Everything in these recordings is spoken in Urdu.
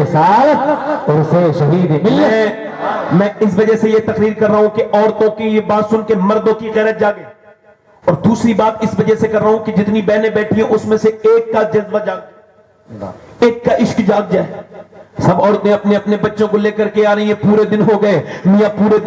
رسالت اور اسے شہید ملت۔ میں اس وجہ سے یہ تقریر کر رہا ہوں کہ عورتوں کی یہ بات سن کے مردوں کی غیرت جاگے، اور دوسری بات اس وجہ سے کر رہا ہوں کہ جتنی بہنیں بیٹھی ہیں اس میں سے ایک کا جذبہ جاگ، ایک کا عشق جاگ جائے۔ سب عورتیں اپنے اپنے بچوں کو لے کر کے آ رہی ہیں، پورے دن ہو گئے، میاں پورے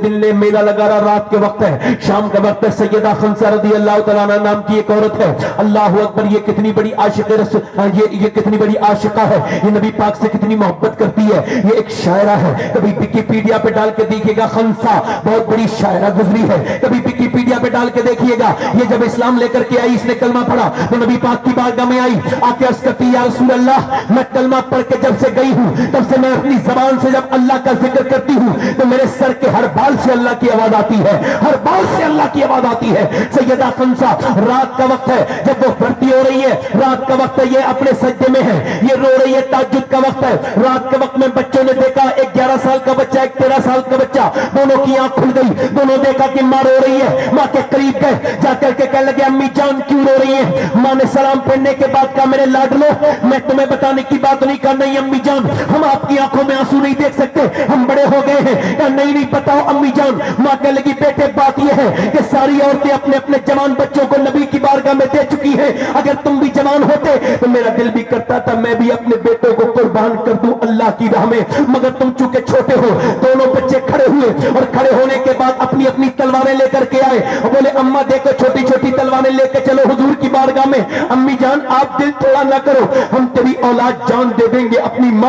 دن لے میلہ لگا رہا، رات کے وقت ہے، شام کا وقت ہے، سیدہ خنسہ رضی اللہ تعالیٰ عنہ نام کی ایک عورت ہے، اللہ اکبر، یہ کتنی بڑی عاشق یہ کتنی بڑی عاشقہ ہے، یہ نبی پاک سے کتنی محبت کرتی ہے، یہ ایک شاعرہ ہے، کبھی وکیپیڈیا پہ ڈال کے دیکھیے گا خنسہ بہت بڑی شاعرہ گزری ہے، کبھی وکیپیڈیا پہ ڈال کے دیکھیے گا، یہ جب اسلام لے کر کے آئی، اس نے کلمہ پڑھا تو نبی پاک کی بارگاہ میں آئی، آ کے عرض کرتی یا رسول اللہ، میں کلمہ پڑھ کے جب سے گئی ہوں تب سے میں اپنی زبان سے جب اللہ کا ذکر کرتی ہوں تو میرے سر کے ہر بال سے اللہ کی آواز آتی ہے، ہر بال سے اللہ کی آواز آتی ہے۔ سیدہ خنسہ، رات کا وقت ہے، جب وہ بھرتی ہو رہی ہے، رات کا وقت ہے، یہ اپنے سجدے میں ہے، یہ رو رہی ہے، تہجد کا وقت ہے، رات کے وقت میں بچوں نے دیکھا، ایک 11 سال کا بچہ، ایک 13 سال کا بچہ، دونوں کی آنکھ کھل گئی، دونوں دیکھا کہ ماں رو رہی ہے، ماں کے قریب گئے، جا کر کے کہنے لگے امی جان کیوں رو رہی ہیں؟ ماں نے سلام پھیرنے کے بعد کہا میرے لاڈلو، میں تمہیں بتانے کی بات نہیں کہا، نہیں امی جان ہم آپ کی آنکھوں میں آنسو نہیں دیکھ سکتے، ہم بڑے ہو گئے ہیں، کہا نہیں بتاؤ امی جان۔ ماں کہنے لگی بیٹے بات یہ ہے کہ ساری عورتیں اپنے اپنے جوان بچوں کو نبی کی بارگاہ میں دے چکی ہیں، اگر تم بھی جوان ہوتے تو میرا دل بھی کرتا تھا میں بھی اپنے بیٹوں کو قربان کر دوں اللہ کی راہ میں، مگر تم چونکہ چھوٹے ہو۔ دونوں بچے کھڑے ہوئے اور کھڑے ہونے کے بعد اپنی اپنی تلواریں لے کر کے آئے اور بولے اماں دیکھو چھوٹی چھوٹی تلواریں لے کے چلو حضور کی بارگاہ میں۔ امی جان آپ دل تھوڑا نہ کرو، ہم تیری اولاد جان دے دیں گے، اپنی ماں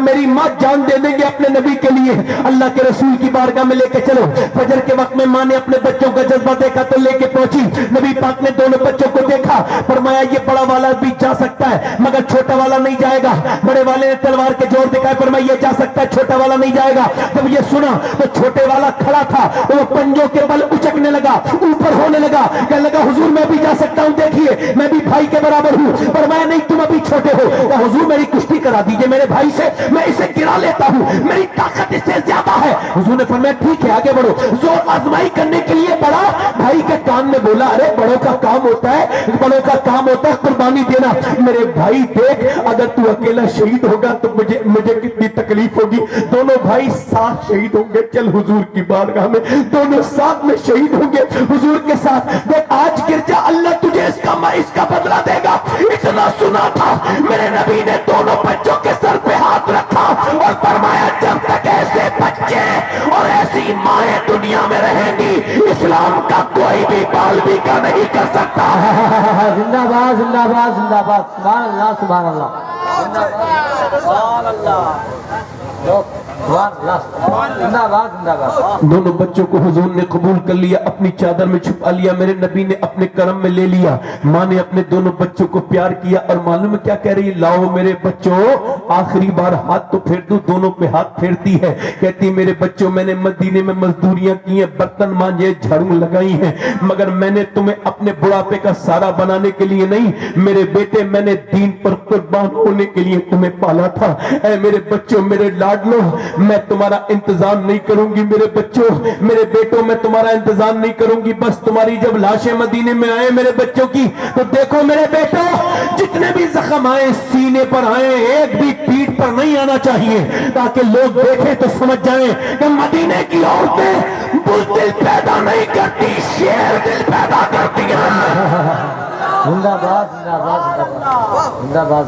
میری ماں جان دے دیں گے اپنے نبی کے لیے، اللہ کے رسول کی بارگاہ میں لے کے چلو۔ فجر کے وقت میں ماں نے اپنے بچوں کا جذبہ دیکھا تو لے کے پہنچی، نبی پاک نے دونوں بچوں کو دیکھا، فرمایا یہ بڑا والا بھی جا سکتا ہے مگر چھوٹا والا نہیں جائے گا۔ بڑے والے نے تلوار کے زور دکھائے، فرمایا یہ جا سکتا ہے چھوٹا والا نہیں جائے گا۔ جب یہ سنا تو چھوٹے والا کھڑا تھا، وہ پنجوں کے بل اچکنے لگا، اوپر ہونے لگا، کہنے لگا حضور میں بھی جا سکتا ہوں، دیکھیے میں بھی بھائی کے برابر ہوں۔ فرمایا نہیں تم ابھی چھوٹے ہو، کہ حضور میری کشتی کرا دیجئے میرے بھائی سے، میں اسے گرا لیتا ہوں، میری طاقت اس سے زیادہ ہے۔ حضور نے فرمایا ٹھیک ہے آگے بڑھو۔ زور آزمائی کرنے کے لیے بڑا بھائی کے کان میں بولا ارے بڑوں کا کام ہوتا ہے، بڑوں کا کام ہوتا ہے قربانی دینا۔ میرے بھائی دیکھ اگر تو اکیلا شہید ہوگا تو مجھے کتنی تکلیف ہوگی، دونوں بھائی ساتھ شہید ہوں گے، چل حضور کی بارگاہ میں، دونوں ساتھ میں شہید ہوں گے حضور کے ساتھ۔ دیکھ آج گر جا اللہ تجھے اس کا بدلہ دے گا۔ اتنا سنا تھا میرے نبی نے دونوں بچوں کے سر پہ ہاتھ رکھا اور فرمایا جب تک ایسے بچے اور ایسی مائیں دنیا میں رہیں گی اسلام کا کوئی بھی بال بھی کا نہیں کر سکتا۔ زندہ باد زندہ باد زندہ باد، سبحان اللہ سبحان اللہ سبحان اللہ زندہ باد زندہ باد۔ دونوں بچوں کو حضور نے قبول کر لیا، اپنی چادر میں چھپا لیا، میرے نبی نے اپنے کرم میں لے لیا۔ ماں نے اپنے دونوں بچوں کو پیار کیا اور معلوم کیا کہہ رہی ہے، لاؤ میرے بچوں آخری بار ہاتھ تو پھیر دو۔ دونوں پہ ہاتھ پھیرتی ہے، کہتی میرے بچوں میں نے مدینے میں مزدوریاں کی ہیں، برتن مانجے، جھاڑو لگائی ہیں، مگر میں نے تمہیں اپنے بڑھاپے کا سہارا بنانے کے لیے نہیں، میرے بیٹے میں نے دین پر قربان ہونے کے لیے تمہیں پالا تھا۔ اے میرے بچوں میرے لاڈلو، میں تمہارا انتظام نہیں کروں گی، میرے بچوں میرے بیٹوں میں تمہارا انتظام نہیں کروں گی، بس تمہاری جب لاشیں مدینے میں آئے میرے بچوں کی تو دیکھو میرے بیٹوں جتنے بھی زخم آئے سینے پر آئے، ایک بھی پیٹھ پر نہیں آنا چاہیے، تاکہ لوگ دیکھیں تو سمجھ جائیں کہ مدینے کی عورتیں بزدل پیدا نہیں کرتی، شیر دل پیدا کرتی ہیں۔ زندہ باد زندہ باد زندہ باد زندہ باد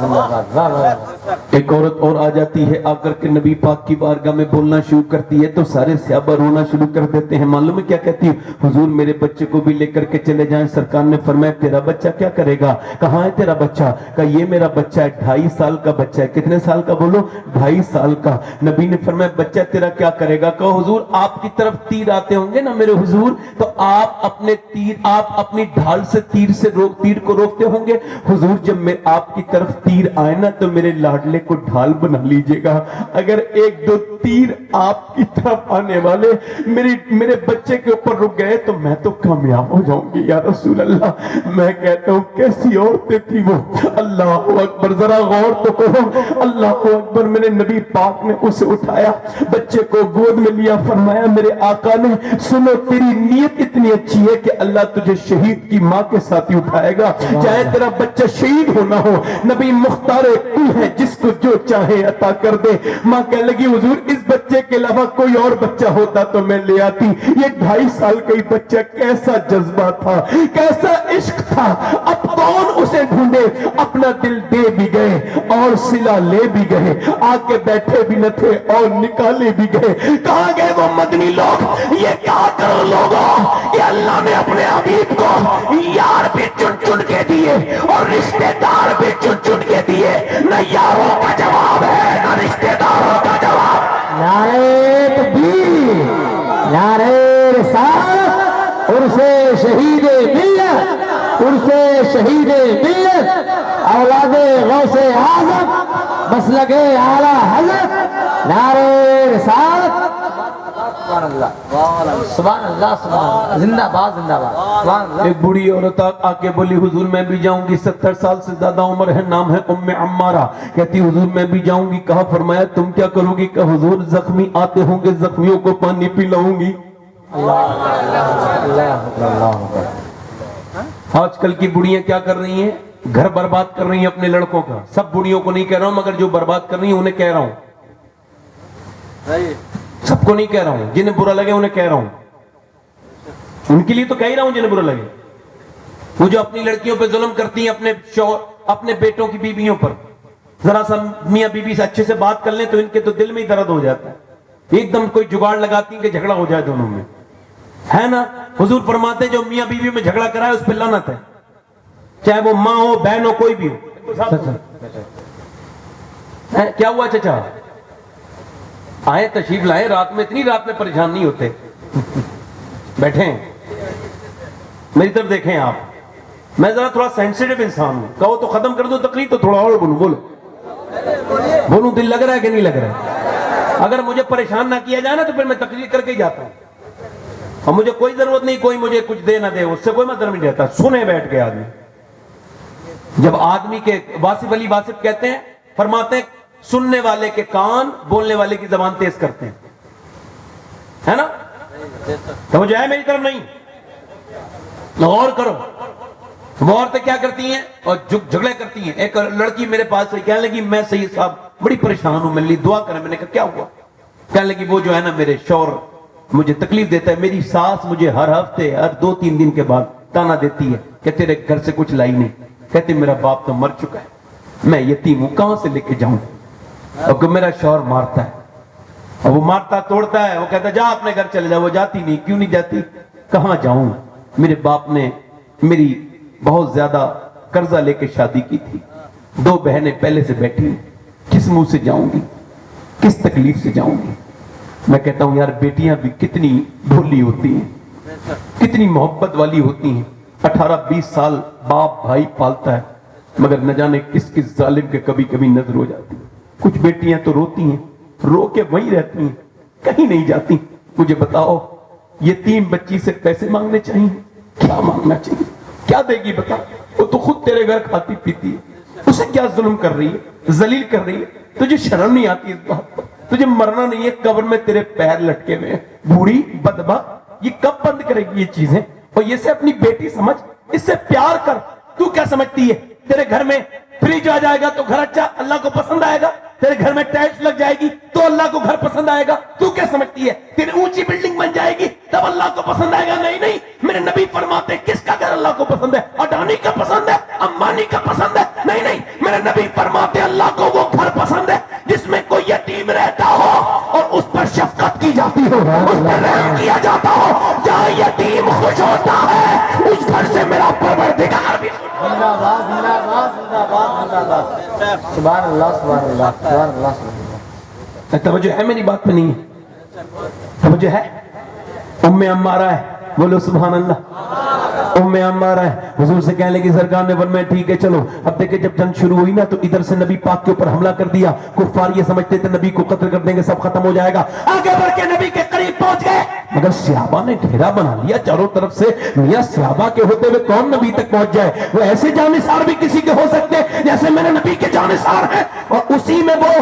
زندہ باد۔ ایک عورت اور آ جاتی ہے، آ کر کے نبی پاک کی بارگاہ میں بولنا شروع کرتی ہے تو سارے صحابہ رونا شروع کر دیتے ہیں۔ معلوم ہے کیا کہتی ہے، حضور میرے بچے کو بھی لے کر کے چلے جائیں۔ سرکار نے فرمایا تیرا بچہ کیا کرے گا؟ کہاں ہے تیرا بچہ؟ کہا یہ میرا بچہ ہے، 2.5 سال کا بچہ ہے۔ کتنے سال کا بولو؟ 2.5 سال کا۔ نبی نے فرمایا بچہ تیرا کیا کرے گا؟ کہا حضور آپ کی طرف تیر آتے ہوں گے نا میرے حضور، تو آپ اپنی ڈھال سے تیر کو روکتے ہوں گے۔ حضور جب میں آپ کی طرف تیر آئے نا تو میرے لاڈلے کو ڈھال بنا لیجئے گا، اگر 1-2 تیر آپ کی طرف آنے والے میرے بچے کے اوپر رک گئے تو میں تو کامیاب ہو جاؤں گی یا رسول اللہ۔ میں کہتا ہوں کیسی عورتیں تھی وہ، اللہ اکبر، ذرا غور تو کرو، اللہ اکبر۔ میرے نبی پاک نے اسے اٹھایا، بچے کو گود میں لیا، فرمایا میرے آقا نے سنو تیری نیت اتنی اچھی ہے کہ اللہ تجھے شہید کی ماں کے ساتھ ہی اٹھائے گا، چاہے تیرا بچہ شہید ہونا ہو۔ نبی مختار کل ہے، جس کو جو چاہے عطا کر دے. ماں کہنے لگی حضور اس بچے کے علاوہ کوئی اور بچہ ہوتا تو میں لے آتی. یہ 2.5 سال کا ہی بچہ, کیسا جذبہ تھا, کیسا عشق تھا. اب کون اسے ڈھونڈے, اپنا دل دے بھی گئے اور صلہ لے بھی گئے, آ کے بیٹھے بھی نہ تھے اور نکالے بھی گئے. کہاں گئے وہ مدنی لوگ؟ یہ کیا کرو لوگوں کہ اللہ نے اپنے حبیب کو یار بھی چن چن کے دیے اور رشتہ دار بھی چن چن کے دیے. نہ یاروں کا جواب ہے نہ رشتہ داروں کا جواب. نعرہ تکبیر, نعرہ رسالت, عرس شہید ملت, عرس شہید ملت, اولاد غوث اعظم, مسلک اعلیٰ حضرت, نعرہ رسالت. سبحان اللہ, سبحان اللہ, سبحان اللہ, زندہ باد, زندہ باد, سبحان اللہ. ایک بوڑھی عورت آ کے بولی حضور میں بھی جاؤں گی, 70 سال سے زیادہ عمر ہے, نام ہے ام عمارہ. کہتی حضور میں بھی جاؤں گی. کہا, فرمایا تم کیا کرو گی؟ کہ حضور زخمی آتے ہوں گے, زخمیوں کو پانی پلاؤں گی. آج کل کی بڑیاں کیا کر رہی ہیں؟ گھر برباد کر رہی ہیں اپنے لڑکوں کا. سب بڑیوں کو نہیں کہہ رہا ہوں, مگر جو برباد کر رہی ہیں انہیں کہہ رہا ہوں. سب کو نہیں کہہ رہا ہوں, جنہیں برا لگے انہیں کہہ رہا ہوں. ان کے لیے تو کہہ ہی رہا ہوں جنہیں برا لگے. وہ جو اپنی لڑکیوں پہ ظلم کرتی ہیں, اپنے شوہر, اپنے بیٹوں کی بیویوں پر, ذرا سا میاں بیوی سے اچھے سے بات کر لیں تو ان کے تو دل میں ہی درد ہو جاتا ہے. ایک دم کوئی جگاڑ لگاتی ہیں کہ جھگڑا ہو جائے دونوں میں, ہے نا. حضور فرماتے ہیں جو میاں بیوی میں جھگڑا کرائے اس پہ لعنت ہے, چاہے وہ ماں ہو, بہن ہو, کوئی بھی ہو. کیا ہوا چچا؟ آئے تشریف لائے, رات میں اتنی رات میں پریشان نہیں ہوتے. بیٹھیں, میری طرف دیکھیں آپ. میں ذرا تھوڑا سینسیٹیو انسان ہوں, کہو تو ختم کر دو تقریر تو تھوڑا اور بولوں. بولوں دل لگ رہا ہے کہ نہیں لگ رہا ہے؟ اگر مجھے پریشان نہ کیا جائے نا تو پھر میں تقریر کر کے ہی جاتا ہوں. اور مجھے کوئی ضرورت نہیں کوئی مجھے کچھ دے نہ دے, اس سے کوئی مطلب نہیں رہتا. سنے بیٹھ کے آدمی. جب آدمی کے واصف علی واصف کہتے ہیں, فرماتے ہیں سننے والے کے کان بولنے والے کی زبان تیز کرتے ہیں, ہے نا. توجہ ہے میری طرف نہیں؟ غور کرو. وہ عورتیں کیا کرتی ہیں اور جھگڑے کرتی ہیں. ایک لڑکی میرے پاس سے کہنے لگی میں سید صاحب بڑی پریشان ہوں, میرے لیے دعا کریں. میں نے کہا کیا ہوا؟ کہنے لگی وہ جو ہے نا میرے شوہر مجھے تکلیف دیتا ہے, میری ساس مجھے ہر ہفتے ہر 2-3 دن کے بعد تانا دیتی ہے کہ تیرے گھر سے کچھ لائی نہیں. کہتے میرا باپ تو مر چکا ہے, میں یتیم ہوں, کہاں سے لے کے جاؤں؟ اور میرا شوہر مارتا ہے, اور وہ مارتا توڑتا ہے. وہ کہتا جا اپنے گھر چلے جا. وہ جاتی نہیں. کیوں نہیں جاتی؟ کہاں جاؤں, میرے باپ نے میری بہت زیادہ قرضہ لے کے شادی کی تھی, 2 بہنیں پہلے سے بیٹھی ہیں, کس منہ سے جاؤں گی, کس تکلیف سے جاؤں گی. میں کہتا ہوں یار بیٹیاں بھی کتنی بھولی ہوتی ہیں, کتنی محبت والی ہوتی ہیں. 18-20 سال باپ بھائی پالتا ہے, مگر نہ جانے کس کس ظالم کے کبھی کبھی نظر ہو جاتی. کچھ بیٹیاں تو روتی ہیں, رو کے وہیں رہتی ہیں, کہیں نہیں جاتی. مجھے بتاؤ یتیم بچی سے پیسے مانگنے چاہیے؟ کیا مانگنا چاہیے؟ کیا دے گی بتا؟ وہ تو خود تیرے گھر کھاتی پیتی ہے, اسے کیا ظلم کر رہی ہے, ذلیل کر رہی ہے. تجھے شرم نہیں آتی اس بات پر؟ تجھے مرنا نہیں ہے, قبر میں تیرے پیر لٹکے ہوئے ہیں. بوڑھی بدبخت, یہ کب بند کرے گی یہ چیزیں؟ اور یہ سے اپنی بیٹی سمجھ, اس سے پیار کر. تو کیا سمجھتی ہے تیرے گھر میں فریج آ جائے گا تو گھر اچھا اللہ کو پسند آئے گا؟ تیرے گھر میں ٹائلس لگ جائے گی تو اللہ کو گھر پسند آئے گا؟ تو کیا سمجھتی ہے تیری اونچی بلڈنگ بن جائے گی تب اللہ کو پسند آئے گا؟ نہیں نہیں, میرے نبی فرماتے ہیں کس کا گھر اللہ کو پسند ہے؟ اڈانی کا پسند ہے, امبانی کا پسند ہے؟ نہیں نہیں, میرے نبی فرماتے ہیں اللہ کو وہ گھر پسند ہے جس میں کوئی یتیم رہتا ہو اور اس پر شفقت کی جاتی ہو, اس پر رحم کیا جاتا ہو. جہاں یتیم خوش ہوتا ہے اس گھر سے میرا پروردگار بھی. زندہ باد, زندہ باد, زندہ باد, زندہ باد. سبحان اللہ, سبحان اللہ, سبحان اللہ, سبحان اللہ. توجہ ہے میری بات میں؟ نہیں ہے توجہ ہے. ام عمارہ ہے, بولو سبحان اللہ. ام عمارہ ہے, حضور سے کہنے لگی سرکار نے فرمایا ٹھیک ہے چلو. اب دیکھیں جب جنگ شروع ہوئی نا تو ادھر سے نبی پاک کے اوپر حملہ کر دیا. کفار یہ سمجھتے تھے نبی کو قتل کر دیں گے سب ختم ہو جائے گا. آگے بڑھ کے نبی کے قریب پہنچ گئے, مگر صحابہ نے گھیرا بنا لیا چاروں طرف سے. میاں صحابہ کے ہوتے ہوئے کون نبی تک پہنچ جائے؟ وہ ایسے جانثار بھی کسی کے ہو سکتے جیسے میرے نبی کے جانثار ہیں. اور اسی میں وہ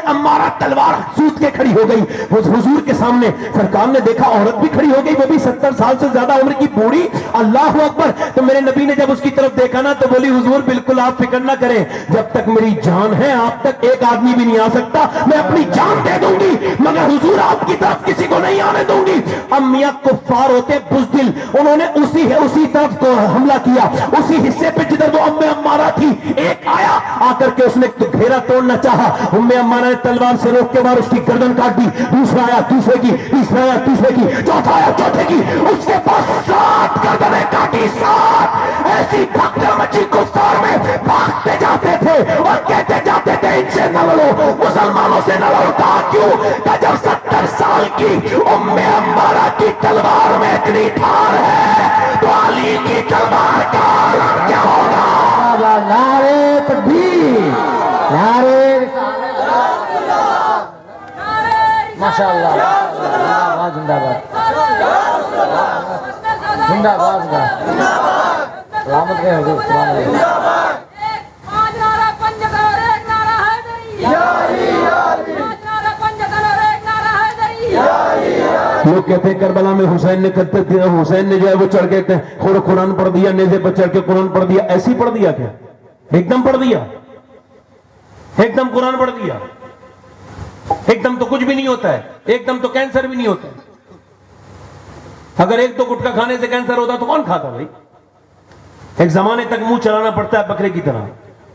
ام امارہ تلوار سوت کے کھڑی ہو گئی حضور کے سامنے. سرکار نے دیکھا عورت بھی کھڑی ہو گئی, وہ بھی 70 سال سے زیادہ عمر کی بوڑھی. اللہ اکبر. تو میرے نبی نے جب اس کی طرف دیکھا نا تو بولی حضور بالکل آپ فکر نہ کریں, جب تک میری جان ہے آپ تک ایک آدمی بھی نہیں آ سکتا, میں اپنی جان دے دوں گی مگر حضور آپ کی طرف کسی کو نہیں آنے دوں گی. اب میاں کفار ہوتے بزدل, انہوں نے اسی طرف کو حملہ کیا, اسی حصے پہ جدھر وہ ام عمارہ تھی. ایک آیا آ کر کے اس نے گھیرا توڑنا چاہا, ام عمارہ نے تلوار سے روک کے مار اس کی گردن کاٹ دی. دوسرا آیا تیسرے کی, تیسرا آیا تیسرے کی, چوتھا آیا چوتھے کی, اس کے پاس 7 گردنیں کاٹی. 7 ایسی بھگدڑ مچی کفار میں, بھاگتے جاتے تھے اور کہتے جاتے تھے ان سے نہ لڑو, مسلمانوں سے نہ لڑو. کیوں کہ جب 70 سال کی ام عمارہ کی تلوار میں اتنی دھار ہے تو علی کی تلوار کا کیا ہوگا؟ نعرے تکبیر, نعرے ماشاءاللہ, زندہ باد زندہ باد زندہ باد, سلامت رہے حضور, سلام علیکم. لوگ کہتے ہیں کربلا میں حسین نے جو ہے وہ چڑھ کے قرآن پڑھ دیا, نیزے پر چڑھ کے قرآن پڑھ دیا. ایسی پڑھ دیا کیا؟ ایک دم پڑھ دیا, ایک دم قرآن پڑھ دیا. ایک دم تو کچھ بھی نہیں ہوتا ہے, ایک دم تو کینسر بھی نہیں ہوتا ہے. اگر ایک تو گٹکا کھانے سے کینسر ہوتا تو کون کھاتا بھائی؟ ایک زمانے تک منہ چلانا پڑتا ہے بکرے کی طرح,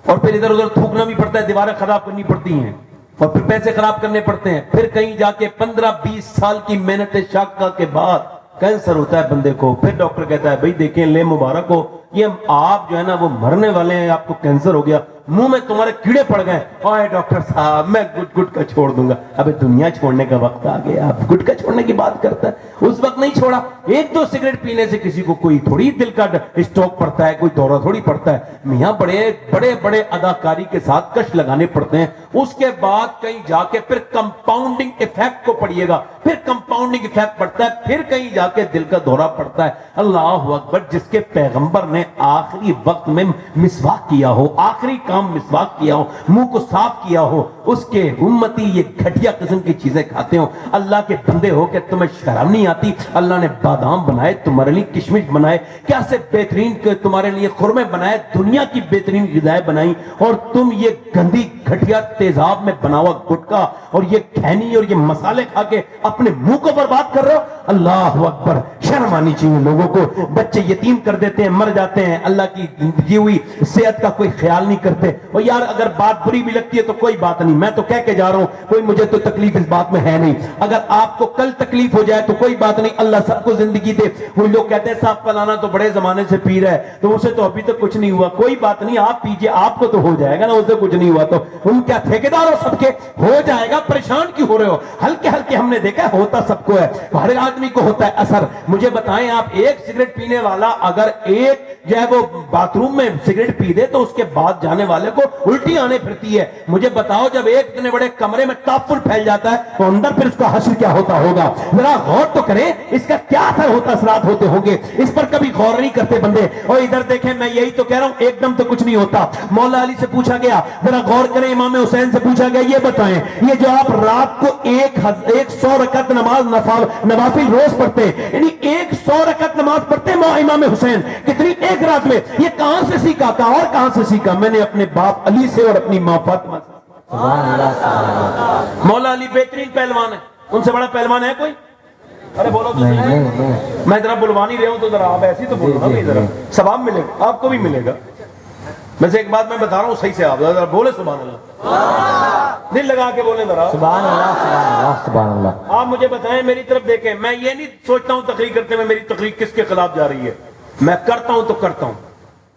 اور پھر ادھر ادھر تھوکنا بھی پڑتا ہے, دیواریں خراب کرنی پڑتی ہیں, اور پھر پیسے خراب کرنے پڑتے ہیں. پھر کہیں جا کے 15-20 سال کی محنت شاقہ کے بعد کینسر ہوتا ہے بندے کو. پھر ڈاکٹر کہتا ہے بھائی دیکھیں لے مبارک ہو, یہ آپ جو ہے نا وہ مرنے والے ہیں, آپ کو کینسر ہو گیا, منہ میں تمہارے کیڑے پڑ گئے. اوے ڈاکٹر صاحب میں گٹکا چھوڑ دوں گا. ابے دنیا چھوڑنے کا وقت آ گیا, آپ گٹکا چھوڑنے کی بات کرتا ہے, اس وقت نہیں چھوڑا. 1-2 سگریٹ پینے سے کسی کو کوئی تھوڑی دل کا اسٹروک پڑتا ہے, کوئی دورہ تھوڑی پڑتا ہے. میاں بڑے اداکاری کے ساتھ کش لگانے پڑتے ہیں. اس کے بعد کہیں جا کے پھر کمپاؤنڈنگ ایفیکٹ کو پڑھیے گا, پھر کمپاؤنڈنگ ایفیکٹ پڑتا ہے, پھر کہیں جا کے دل کا دورہ پڑتا ہے. اللہ اکبر. جس کے پیغمبر نے آخری وقت میں مسواک کیا ہو, آخری کام مسواک کیا ہو, منہ کو صاف کیا ہو, اس کے امتی یہ گھٹیا قسم کی چیزیں کھاتے ہو. اللہ کے بندے ہو کہ تمہیں شرم نہیں آتی؟ اللہ نے بادام بنائے تمہارے لیے, کشمش بنائے, کیسے بہترین تمہارے لیے خرمے بنائے, دنیا کی بہترین غذائیں بنائی, اور تم یہ گندی گھٹیا تیزاب میں بنا ہوا گٹکا اور یہ کھینی اور یہ مسالے کھا کے اپنے منہ کو برباد کر رہے ہو. اللہ اکبر. شرم آنی چاہیے لوگوں کو. بچے یتیم کر دیتے ہیں, مر جاتے ہیں, اللہ کی دی ہوئی صحت کا کوئی خیال نہیں کرتے. اور یار اگر بات بری بھی لگتی ہے تو کوئی بات نہیں, میں تو کہہ کے جا رہا ہوں, کوئی مجھے تو تکلیف اس بات میں ہے نہیں. اگر آپ کو کل تکلیف ہو جائے تو کوئی بات نہیں, اللہ سب کو زندگی دے. وہ لوگ کہتے ہیں صاحب فلانا تو بڑے زمانے سے پی رہا ہے تو اسے تو ابھی تک کچھ نہیں ہوا. کوئی بات نہیں, آپ پیجئے, آپ کو تو ہو جائے گا نا, اسے کچھ نہیں ہوا. تو ان کیا ٹھیکیدار ہو سب کے, ہو جائے گا, پریشان کیوں ہو رہے ہو؟ ہلکے ہلکے ہم نے دیکھا ہوتا سب کو ہے, ہر آدمی کو ہوتا ہے اثر. مجھے بتائیں آپ, ایک سگریٹ پینے والا اگر ایک جو ہے وہ باتھ روم میں سگریٹ پی دے تو اس کے بعد جانے والے کو الٹی آنے پھرتی ہے. مجھے بتاؤ جب ایک اتنے بڑے کمرے میں تافل پھیل جاتا ہے تو اندر پھر اس کا حشر کیا ہوتا ہوگا؟ ذرا غور تو کریں, اس کا کیا اثر ہوتا, اثرات ہوتے ہوں گے, اس پر کبھی غور نہیں کرتے بندے. اور ادھر دیکھیں, میں یہی تو کہہ رہا ہوں, ایک دم تو کچھ نہیں ہوتا. مولا علی سے پوچھا گیا, ذرا غور کریں, امام حسین سے پوچھا گیا, یہ بتائیں یہ جو آپ رات کو 100 رکعت نماز نوافل روز پڑھتے ہیں, یعنی 100 رکعت نماز پڑھتے ہیں امام حسین, کتنی ایک رات میں, یہ کہاں سے سیکھا تھا اور کہاں سے سیکھا؟ میں نے اپنے باپ علی سے اور اپنی ماں فاطمہ سے. مولا علی بہترین پہلوان ہے, ان سے بڑا پہلوان ہے کوئی؟ ارے بولو تو صحیح. میں ذرا بلوا نہیں رہا ہوں تو ذرا آپ ایسی تو بولو نا, ذرا ثواب ملے گا, آپ کو بھی ملے گا. میں سے ایک بات میں بتا رہا ہوں, صحیح سے آپ ذرا بولے سبحان اللہ, دل لگا کے بولیں ذرا سبحان اللہ, سبحان اللہ, سبحان اللہ. آپ مجھے بتائیں, میری طرف دیکھیں, میں یہ نہیں سوچتا ہوں تقریر کرتے میں میری تقریر کس کے خلاف جا رہی ہے, میں کرتا ہوں تو کرتا ہوں.